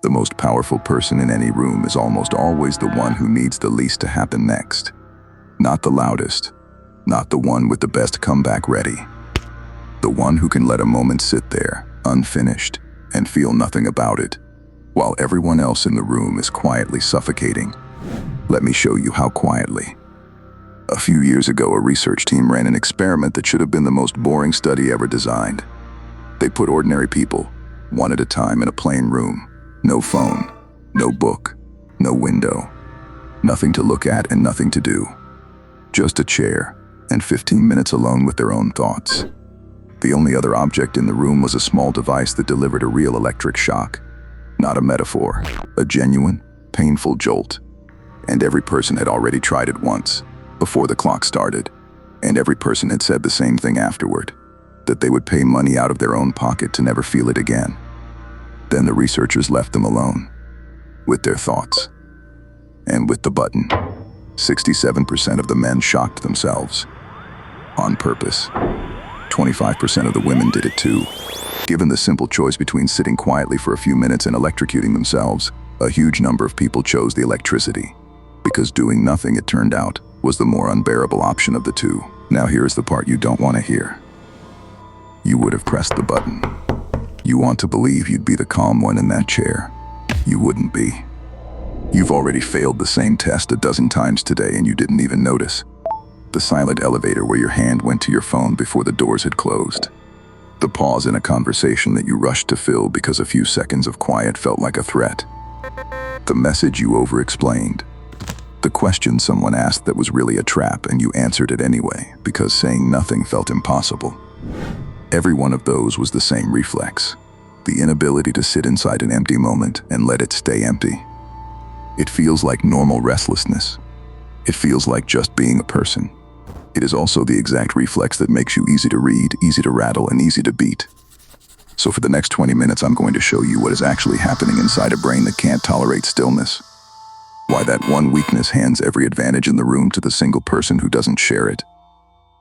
The most powerful person in any room is almost always the one who needs the least to happen next. Not the loudest, not the one with the best comeback ready. The one who can let a moment sit there, unfinished, and feel nothing about it, while everyone else in the room is quietly suffocating. Let me show you how quietly. A few years ago, a research team ran an experiment that should have been the most boring study ever designed. They put ordinary people, one at a time, in a plain room. No phone, no book, no window. Nothing to look at and nothing to do. Just a chair and 15 minutes alone with their own thoughts. The only other object in the room was a small device that delivered a real electric shock. Not a metaphor, a genuine, painful jolt. And every person had already tried it once, before the clock started. And every person had said the same thing afterward, that they would pay money out of their own pocket to never feel it again. Then the researchers left them alone, with their thoughts. And with the button. 67% of the men shocked themselves. On purpose. 25% of the women did it too. Given the simple choice between sitting quietly for a few minutes and electrocuting themselves, a huge number of people chose the electricity. Because doing nothing, it turned out, was the more unbearable option of the two. Now here is the part you don't want to hear. You would have pressed the button. You want to believe you'd be the calm one in that chair. You wouldn't be. You've already failed the same test a dozen times today and you didn't even notice. The silent elevator where your hand went to your phone before the doors had closed. The pause in a conversation that you rushed to fill because a few seconds of quiet felt like a threat. The message you over-explained. The question someone asked that was really a trap and you answered it anyway because saying nothing felt impossible. Every one of those was the same reflex. The inability to sit inside an empty moment and let it stay empty. It feels like normal restlessness. It feels like just being a person. It is also the exact reflex that makes you easy to read, easy to rattle, and easy to beat. So for the next 20 minutes, I'm going to show you what is actually happening inside a brain that can't tolerate stillness. Why that one weakness hands every advantage in the room to the single person who doesn't share it.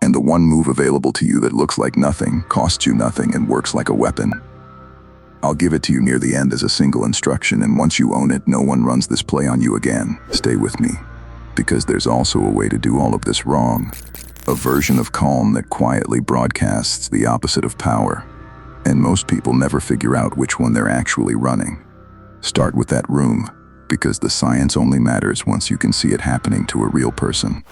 And the one move available to you that looks like nothing, costs you nothing, and works like a weapon. I'll give it to you near the end as a single instruction, and once you own it, no one runs this play on you again. Stay with me, because there's also a way to do all of this wrong. A version of calm that quietly broadcasts the opposite of power. And most people never figure out which one they're actually running. Start with that room, because the science only matters once you can see it happening to a real person.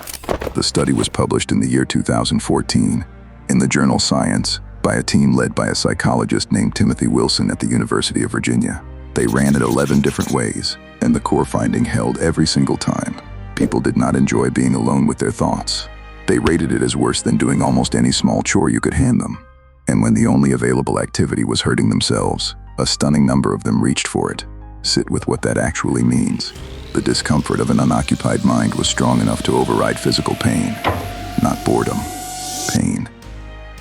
The study was published in the year 2014 in the journal Science by a team led by a psychologist named Timothy Wilson at the University of Virginia. They ran it 11 different ways, and the core finding held every single time. People did not enjoy being alone with their thoughts. They rated it as worse than doing almost any small chore you could hand them. And when the only available activity was hurting themselves, a stunning number of them reached for it. Sit with what that actually means. The discomfort of an unoccupied mind was strong enough to override physical pain. Not boredom. Pain.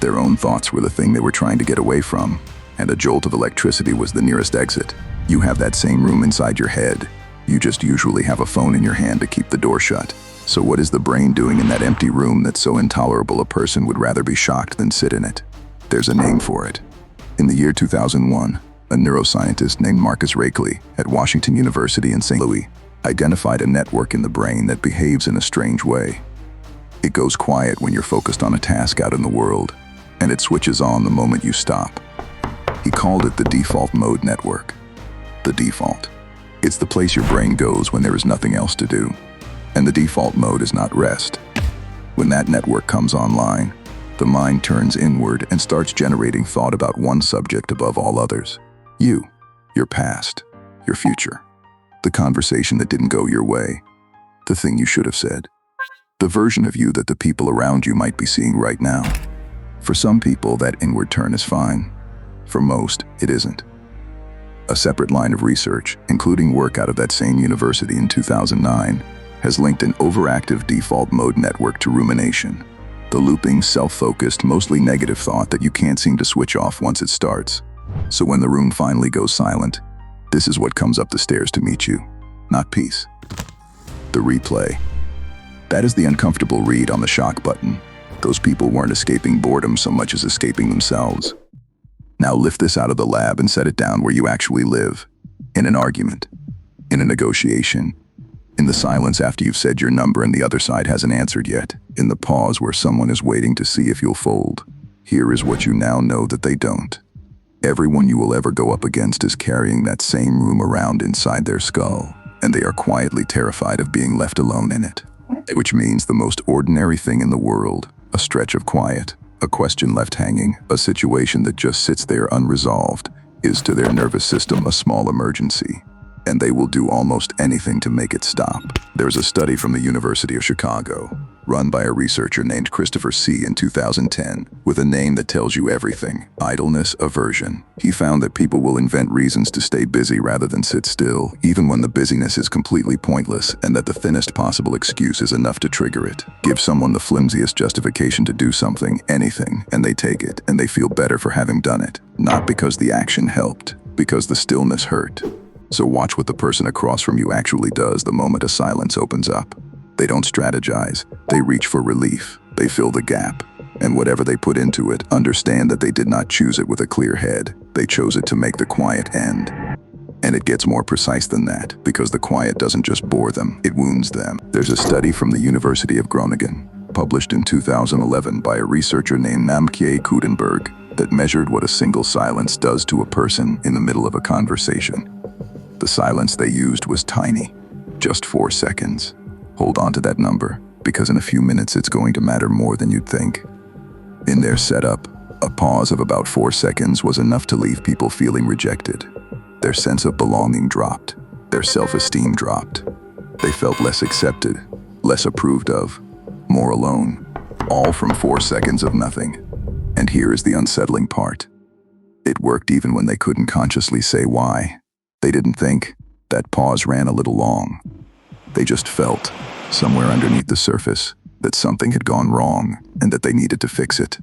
Their own thoughts were the thing they were trying to get away from, and a jolt of electricity was the nearest exit. You have that same room inside your head. You just usually have a phone in your hand to keep the door shut. So what is the brain doing in that empty room that's so intolerable a person would rather be shocked than sit in it? There's a name for it. In the year 2001, a neuroscientist named Marcus Raichle at Washington University in St. Louis identified a network in the brain that behaves in a strange way. It goes quiet when you're focused on a task out in the world, and it switches on the moment you stop. He called it the default mode network. The default. It's the place your brain goes when there is nothing else to do. And the default mode is not rest. When that network comes online, the mind turns inward and starts generating thought about one subject above all others. You, your past, your future. The conversation that didn't go your way. The thing you should have said. The version of you that the people around you might be seeing right now. For some people, that inward turn is fine. For most, it isn't. A separate line of research, including work out of that same university in 2009, has linked an overactive default mode network to rumination. The looping, self-focused, mostly negative thought that you can't seem to switch off once it starts. So when the room finally goes silent, this is what comes up the stairs to meet you. Not peace. The replay. That is the uncomfortable read on the shock button. Those people weren't escaping boredom so much as escaping themselves. Now lift this out of the lab and set it down where you actually live. In an argument, in a negotiation, in the silence after you've said your number and the other side hasn't answered yet, in the pause where someone is waiting to see if you'll fold. Here is what you now know that they don't. Everyone you will ever go up against is carrying that same room around inside their skull, and they are quietly terrified of being left alone in it. Which means the most ordinary thing in the world, a stretch of quiet, a question left hanging, a situation that just sits there unresolved, is to their nervous system a small emergency. And they will do almost anything to make it stop. There's a study from the University of Chicago, run by a researcher named Christopher C. in 2010, with a name that tells you everything: idleness aversion. He found that people will invent reasons to stay busy rather than sit still, even when the busyness is completely pointless, and that the thinnest possible excuse is enough to trigger it. Give someone the flimsiest justification to do something, anything, and they take it, and they feel better for having done it. Not because the action helped, because the stillness hurt. So watch what the person across from you actually does the moment a silence opens up. They don't strategize, they reach for relief, they fill the gap. And whatever they put into it, understand that they did not choose it with a clear head. They chose it to make the quiet end. And it gets more precise than that, because the quiet doesn't just bore them, it wounds them. There's a study from the University of Groningen, published in 2011 by a researcher named Namke Kudenberg, that measured what a single silence does to a person in the middle of a conversation. The silence they used was tiny, just 4 seconds. Hold on to that number, because in a few minutes it's going to matter more than you'd think. In their setup, a pause of about 4 seconds was enough to leave people feeling rejected. Their sense of belonging dropped, their self-esteem dropped. They felt less accepted, less approved of, more alone, all from 4 seconds of nothing. And here is the unsettling part. It worked even when they couldn't consciously say why. They didn't think. That pause ran a little long. They just felt, somewhere underneath the surface, that something had gone wrong and that they needed to fix it.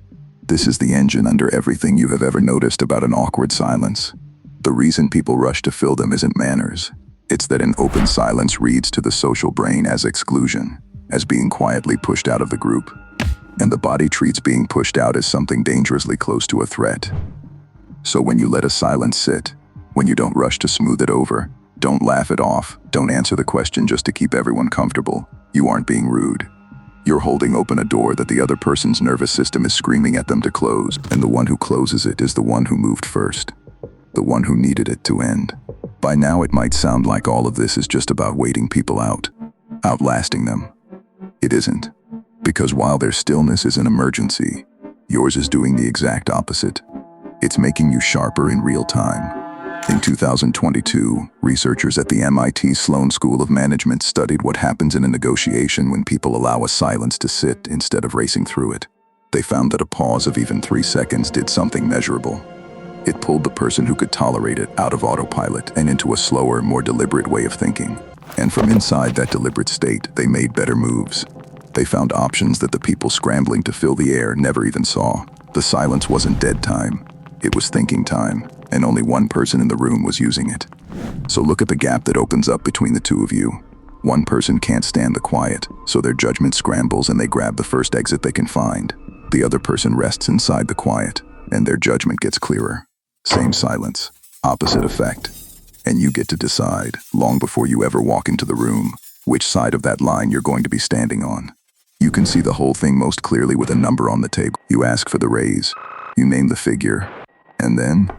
This is the engine under everything you have ever noticed about an awkward silence. The reason people rush to fill them isn't manners. It's that an open silence reads to the social brain as exclusion, as being quietly pushed out of the group. And the body treats being pushed out as something dangerously close to a threat. So when you let a silence sit, when you don't rush to smooth it over, don't laugh it off, don't answer the question just to keep everyone comfortable, you aren't being rude. You're holding open a door that the other person's nervous system is screaming at them to close, and the one who closes it is the one who moved first, the one who needed it to end. By now it might sound like all of this is just about waiting people out, outlasting them. It isn't, because while their stillness is an emergency, yours is doing the exact opposite. It's making you sharper in real time. In 2022, researchers at the MIT Sloan School of Management studied what happens in a negotiation when people allow a silence to sit instead of racing through it. They found that a pause of even 3 seconds did something measurable. It pulled the person who could tolerate it out of autopilot and into a slower, more deliberate way of thinking. And from inside that deliberate state, they made better moves. They found options that the people scrambling to fill the air never even saw. The silence wasn't dead time. It was thinking time, and only one person in the room was using it. So look at the gap that opens up between the two of you. One person can't stand the quiet, so their judgment scrambles and they grab the first exit they can find. The other person rests inside the quiet, and their judgment gets clearer. Same silence, opposite effect. And you get to decide, long before you ever walk into the room, which side of that line you're going to be standing on. You can see the whole thing most clearly with a number on the table. You ask for the raise, you name the figure, and then,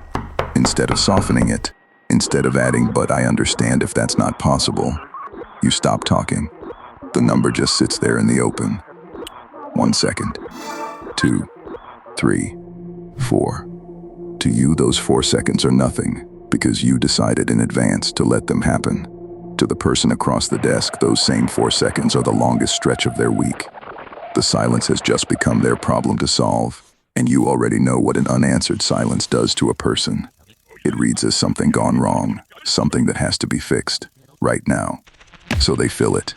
instead of softening it, instead of adding, "but I understand if that's not possible," you stop talking. The number just sits there in the open. 1 second, 2, 3, 4. To you, those 4 seconds are nothing, because you decided in advance to let them happen. To the person across the desk, those same 4 seconds are the longest stretch of their week. The silence has just become their problem to solve. And you already know what an unanswered silence does to a person. It reads as something gone wrong, something that has to be fixed, right now. So they fill it.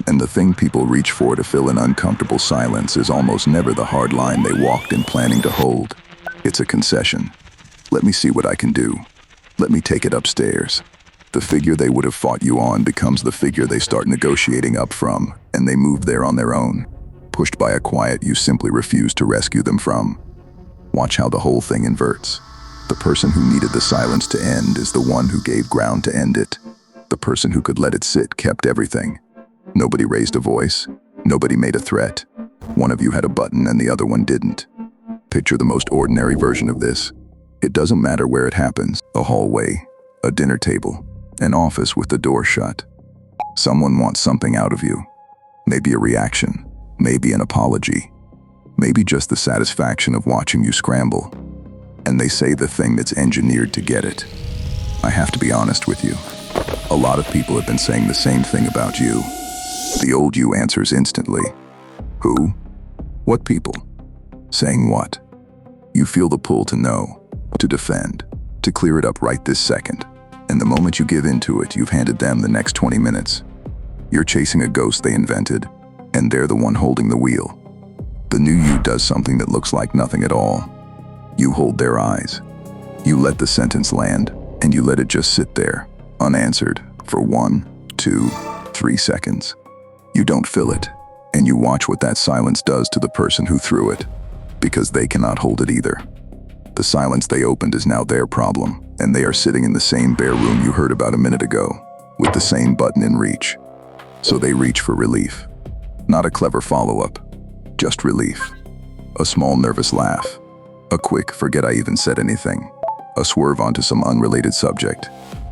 And the thing people reach for to fill an uncomfortable silence is almost never the hard line they walked in planning to hold. It's a concession. Let me see what I can do. Let me take it upstairs. The figure they would have fought you on becomes the figure they start negotiating up from, and they move there on their own. Pushed by a quiet you simply refuse to rescue them from. Watch how the whole thing inverts. The person who needed the silence to end is the one who gave ground to end it. The person who could let it sit kept everything. Nobody raised a voice. Nobody made a threat. One of you had a button and the other one didn't. Picture the most ordinary version of this. It doesn't matter where it happens, a hallway, a dinner table, an office with the door shut. Someone wants something out of you. Maybe a reaction, maybe an apology, maybe just the satisfaction of watching you scramble. And they say the thing that's engineered to get it. I have to be honest with you. A lot of people have been saying the same thing about you. The old you answers instantly. Who? What people? Saying what? You feel the pull to know, to defend, to clear it up right this second. And the moment you give into it, you've handed them the next 20 minutes. You're chasing a ghost they invented, and they're the one holding the wheel. The new you does something that looks like nothing at all. You hold their eyes. You let the sentence land, and you let it just sit there, unanswered, for 1, 2, 3 seconds. You don't fill it, and you watch what that silence does to the person who threw it, because they cannot hold it either. The silence they opened is now their problem, and they are sitting in the same bare room you heard about a minute ago, with the same button in reach. So they reach for relief. Not a clever follow-up, just relief. A small nervous laugh. A quick forget I even said anything. A swerve onto some unrelated subject.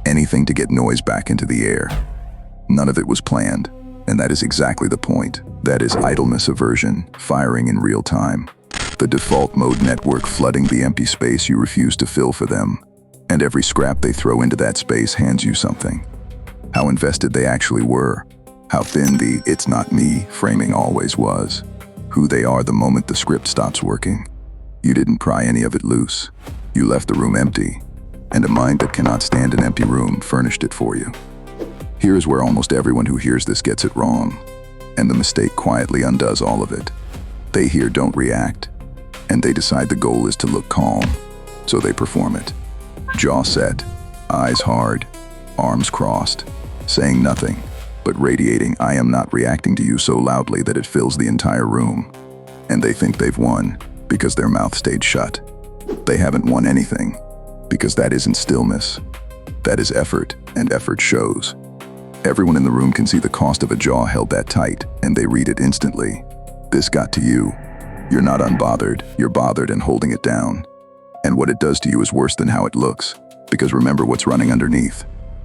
Anything to get noise back into the air. None of it was planned, and that is exactly the point. That is idleness aversion, firing in real time. The default mode network flooding the empty space you refuse to fill for them. And every scrap they throw into that space hands you something. How invested they actually were. How thin the "it's not me" framing always was. Who they are the moment the script stops working. You didn't pry any of it loose. You left the room empty, and a mind that cannot stand an empty room furnished it for you. Here's where almost everyone who hears this gets it wrong, and the mistake quietly undoes all of it. They hear "don't react," and they decide the goal is to look calm, so they perform it. Jaw set, eyes hard, arms crossed, saying nothing, but radiating "I am not reacting to you" so loudly that it fills the entire room. And they think they've won, because their mouth stayed shut. They haven't won anything, because that isn't stillness. That is effort, and effort shows. Everyone in the room can see the cost of a jaw held that tight, and they read it instantly. This got to you. You're not unbothered, you're bothered and holding it down. And what it does to you is worse than how it looks, because remember what's running underneath.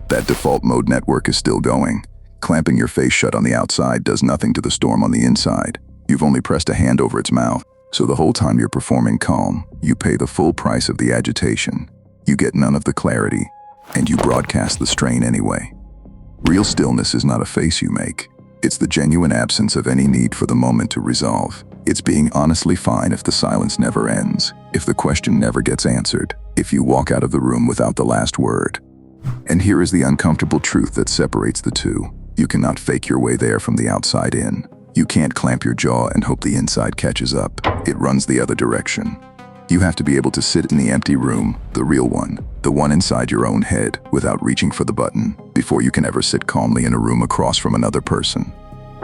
That default mode network is still going. Clamping your face shut on the outside does nothing to the storm on the inside. You've only pressed a hand over its mouth. So the whole time you're performing calm, you pay the full price of the agitation. You get none of the clarity, and you broadcast the strain anyway. Real stillness is not a face you make. It's the genuine absence of any need for the moment to resolve. It's being honestly fine if the silence never ends, if the question never gets answered, if you walk out of the room without the last word. And here is the uncomfortable truth that separates the two. You cannot fake your way there from the outside in. You can't clamp your jaw and hope the inside catches up. It runs the other direction. You have to be able to sit in the empty room, the real one, the one inside your own head, without reaching for the button, before you can ever sit calmly in a room across from another person.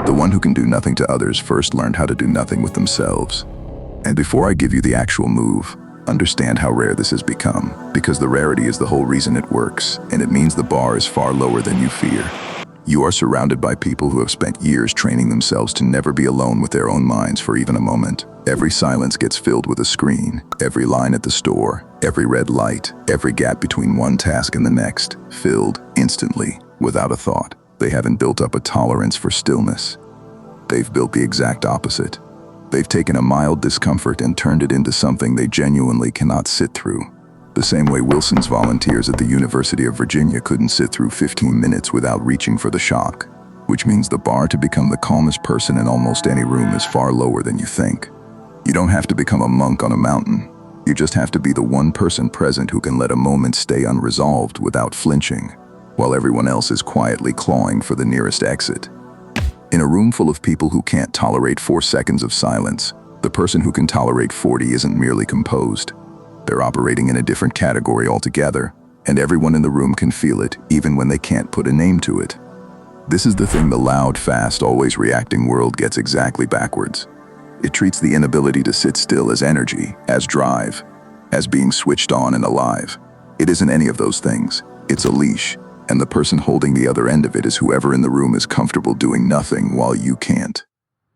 The one who can do nothing to others first learned how to do nothing with themselves. And before I give you the actual move, understand how rare this has become, because the rarity is the whole reason it works, and it means the bar is far lower than you fear. You are surrounded by people who have spent years training themselves to never be alone with their own minds for even a moment. Every silence gets filled with a screen, every line at the store, every red light, every gap between one task and the next, filled instantly, without a thought. They haven't built up a tolerance for stillness. They've built the exact opposite. They've taken a mild discomfort and turned it into something they genuinely cannot sit through. The same way Wilson's volunteers at the University of Virginia couldn't sit through 15 minutes without reaching for the shock, which means the bar to become the calmest person in almost any room is far lower than you think. You don't have to become a monk on a mountain. You just have to be the one person present who can let a moment stay unresolved without flinching, while everyone else is quietly clawing for the nearest exit. In a room full of people who can't tolerate 4 seconds of silence, the person who can tolerate 40 isn't merely composed. They're operating in a different category altogether, and everyone in the room can feel it, even when they can't put a name to it. This is the thing the loud, fast, always reacting world gets exactly backwards. It treats the inability to sit still as energy, as drive, as being switched on and alive. It isn't any of those things. It's a leash, and the person holding the other end of it is whoever in the room is comfortable doing nothing while you can't.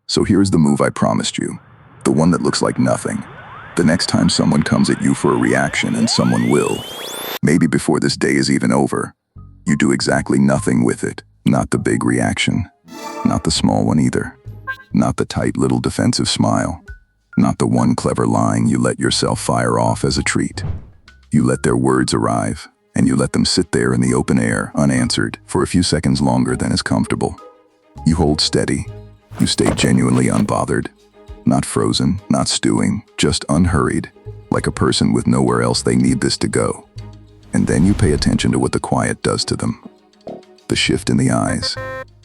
So here's the move I promised you, the one that looks like nothing. The next time someone comes at you for a reaction, and someone will, maybe before this day is even over, you do exactly nothing with it. Not the big reaction, not the small one either, not the tight little defensive smile, not the one clever line you let yourself fire off as a treat. You let their words arrive, and you let them sit there in the open air, unanswered, for a few seconds longer than is comfortable. You hold steady. You stay genuinely unbothered. Not frozen, not stewing, just unhurried, like a person with nowhere else they need this to go. And then you pay attention to what the quiet does to them. The shift in the eyes,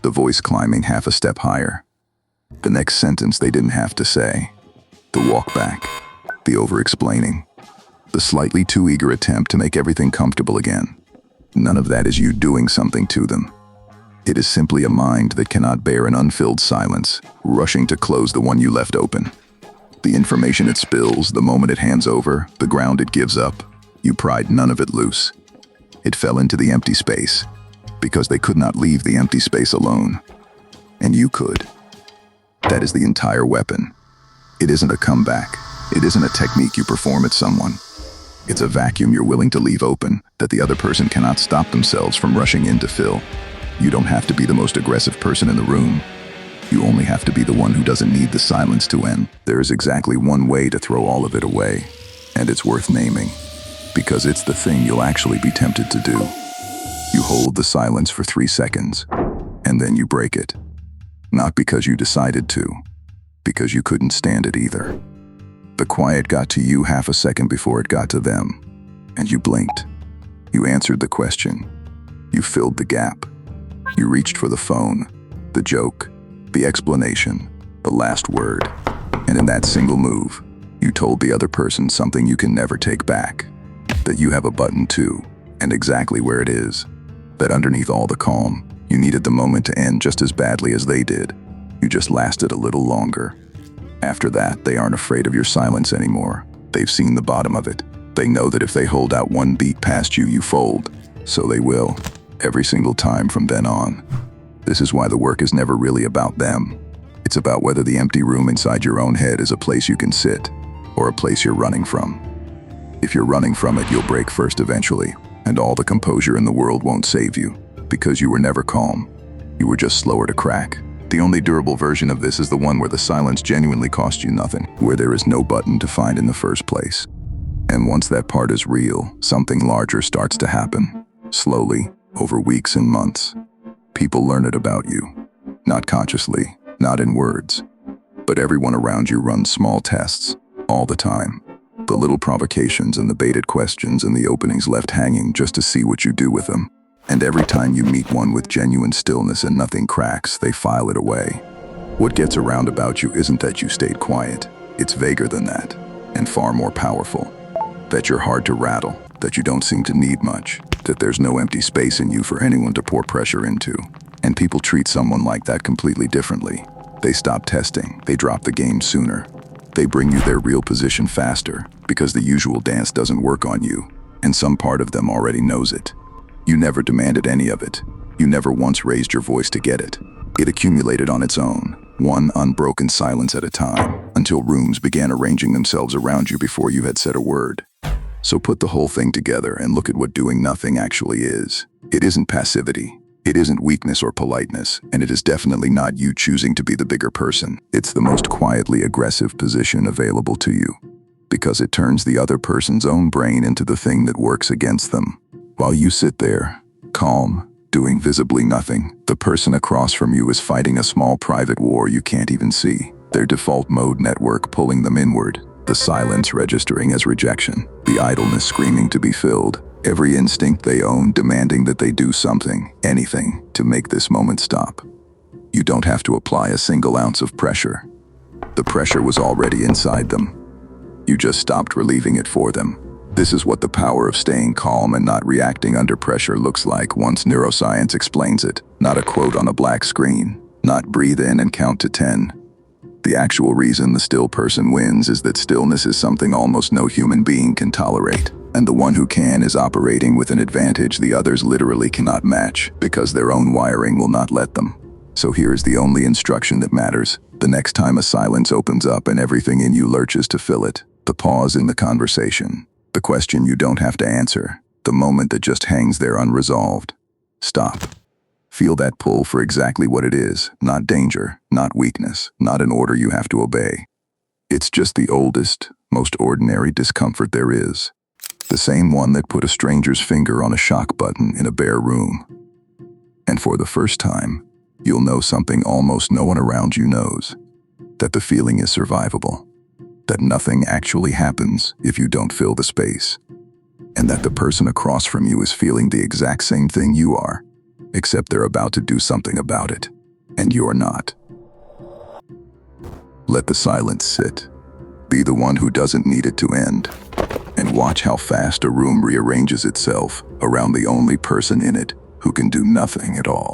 the voice climbing half a step higher, the next sentence they didn't have to say, the walk back, the over-explaining, the slightly too eager attempt to make everything comfortable again. None of that is you doing something to them. It is simply a mind that cannot bear an unfilled silence, rushing to close the one you left open. The information it spills, the moment it hands over, the ground it gives up, you pried none of it loose. It fell into the empty space, because they could not leave the empty space alone. And you could. That is the entire weapon. It isn't a comeback. It isn't a technique you perform at someone. It's a vacuum you're willing to leave open that the other person cannot stop themselves from rushing in to fill. You don't have to be the most aggressive person in the room. You only have to be the one who doesn't need the silence to end. There is exactly one way to throw all of it away, and it's worth naming, because it's the thing you'll actually be tempted to do. You hold the silence for 3 seconds, and then you break it. Not because you decided to, because you couldn't stand it either. The quiet got to you half a second before it got to them, and you blinked. You answered the question. You filled the gap. You reached for the phone, the joke, the explanation, the last word. And in that single move, you told the other person something you can never take back. That you have a button too, and exactly where it is. That underneath all the calm, you needed the moment to end just as badly as they did. You just lasted a little longer. After that, they aren't afraid of your silence anymore. They've seen the bottom of it. They know that if they hold out one beat past you, you fold. So they will, every single time from then on. This is why the work is never really about them. It's about whether the empty room inside your own head is a place you can sit, or a place you're running from. If you're running from it, you'll break first eventually, and all the composure in the world won't save you, because you were never calm. You were just slower to crack. The only durable version of this is the one where the silence genuinely costs you nothing, where there is no button to find in the first place. And once that part is real, something larger starts to happen. Slowly, over weeks and months. People learn it about you. Not consciously, not in words. But everyone around you runs small tests, all the time. The little provocations and the baited questions and the openings left hanging just to see what you do with them. And every time you meet one with genuine stillness and nothing cracks, they file it away. What gets around about you isn't that you stayed quiet. It's vaguer than that, and far more powerful. That you're hard to rattle, that you don't seem to need much, that there's no empty space in you for anyone to pour pressure into. And people treat someone like that completely differently. They stop testing, they drop the game sooner. They bring you their real position faster, because the usual dance doesn't work on you, and some part of them already knows it. You never demanded any of it. You never once raised your voice to get it. It accumulated on its own, one unbroken silence at a time, until rooms began arranging themselves around you before you had said a word. So put the whole thing together and look at what doing nothing actually is. It isn't passivity. It isn't weakness or politeness, and it is definitely not you choosing to be the bigger person. It's the most quietly aggressive position available to you, because it turns the other person's own brain into the thing that works against them. While you sit there, calm, doing visibly nothing, the person across from you is fighting a small private war you can't even see. Their default mode network pulling them inward, the silence registering as rejection, the idleness screaming to be filled, every instinct they own demanding that they do something, anything, to make this moment stop. You don't have to apply a single ounce of pressure. The pressure was already inside them. You just stopped relieving it for them. This is what the power of staying calm and not reacting under pressure looks like once neuroscience explains it. Not a quote on a black screen. Not breathe in and count to 10. The actual reason the still person wins is that stillness is something almost no human being can tolerate. And the one who can is operating with an advantage the others literally cannot match because their own wiring will not let them. So here is the only instruction that matters. The next time a silence opens up and everything in you lurches to fill it, the pause in the conversation, the question you don't have to answer, the moment that just hangs there unresolved. Stop. Feel that pull for exactly what it is, not danger, not weakness, not an order you have to obey. It's just the oldest, most ordinary discomfort there is. The same one that put a stranger's finger on a shock button in a bare room. And for the first time, you'll know something almost no one around you knows. That the feeling is survivable. That nothing actually happens if you don't fill the space. And that the person across from you is feeling the exact same thing you are, except they're about to do something about it, and you're not. Let the silence sit. Be the one who doesn't need it to end. And watch how fast a room rearranges itself around the only person in it who can do nothing at all.